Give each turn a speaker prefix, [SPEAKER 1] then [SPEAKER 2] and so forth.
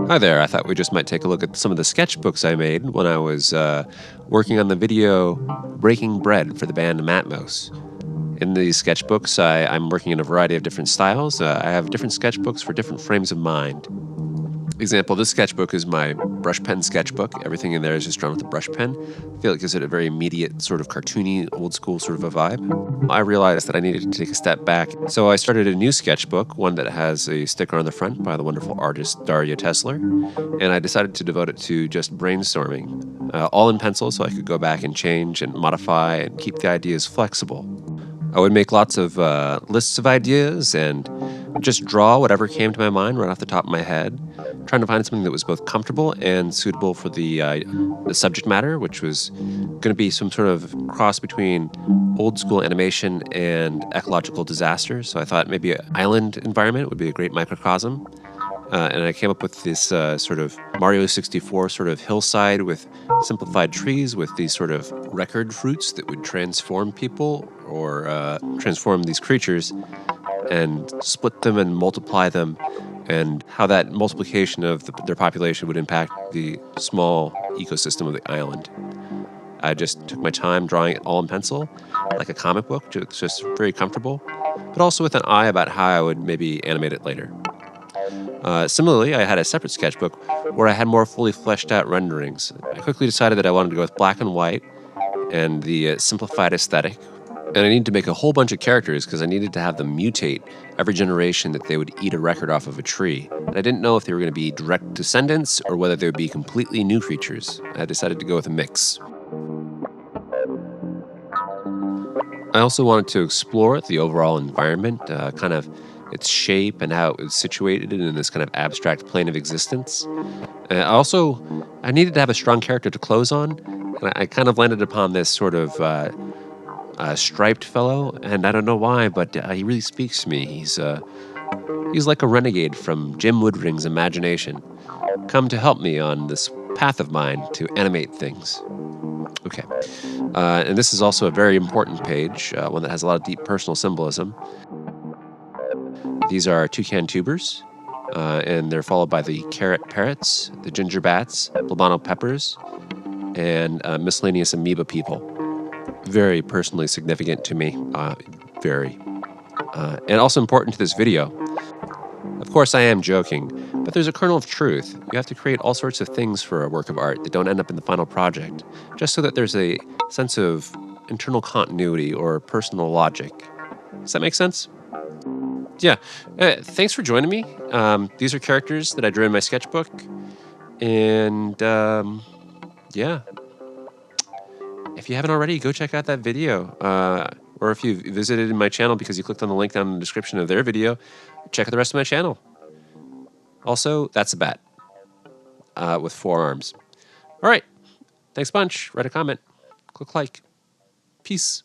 [SPEAKER 1] Hi there, I thought we just might take a look at some of the sketchbooks I made when I was working on the video Breaking Bread for the band Matmos. In these sketchbooks, I'm working in a variety of different styles. I have different sketchbooks for different frames of mind. Example, this sketchbook is my brush pen sketchbook. Everything in there is just drawn with a brush pen. I feel it gives it a very immediate, sort of cartoony, old school sort of a vibe. I realized that I needed to take a step back, so I started a new sketchbook, one that has a sticker on the front by the wonderful artist Daria Tesler, and I decided to devote it to just brainstorming, all in pencil so I could go back and change and modify and keep the ideas flexible. I would make lots of lists of ideas and just draw whatever came to my mind right off the top of my head, trying to find something that was both comfortable and suitable for the subject matter, which was going to be some sort of cross between old school animation and ecological disaster. So I thought maybe an island environment would be a great microcosm. And I came up with this sort of Mario 64 sort of hillside with simplified trees with these sort of record fruits that would transform people or transform these creatures and split them and multiply them, and how that multiplication of their population would impact the small ecosystem of the island. I just took my time drawing it all in pencil, like a comic book, just very comfortable, but also with an eye about how I would maybe animate it later. Similarly, I had a separate sketchbook where I had more fully fleshed out renderings. I quickly decided that I wanted to go with black and white and the simplified aesthetic. And I needed to make a whole bunch of characters because I needed to have them mutate every generation that they would eat a record off of a tree. And I didn't know if they were going to be direct descendants or whether they would be completely new creatures. I decided to go with a mix. I also wanted to explore the overall environment, kind of its shape and how it was situated in this kind of abstract plane of existence. I needed to have a strong character to close on, and I kind of landed upon this sort of striped fellow, and I don't know why, but he really speaks to me. He's like a renegade from Jim Woodring's imagination, come to help me on this path of mine to animate things. Okay, and this is also a very important page, one that has a lot of deep personal symbolism. These are toucan tubers, and they're followed by the carrot parrots, the ginger bats, Plebano peppers, and miscellaneous amoeba people. Very personally significant to me, very. And also important to this video. Of course, I am joking, but there's a kernel of truth. You have to create all sorts of things for a work of art that don't end up in the final project, just so that there's a sense of internal continuity or personal logic. Does that make sense? Yeah. Thanks for joining me. These are characters that I drew in my sketchbook. And, yeah. If you haven't already, go check out that video. Or if you visited my channel because you clicked on the link down in the description of their video, check out the rest of my channel. Also, that's a bat with 4 arms. All right. Thanks a bunch. Write a comment. Click like. Peace.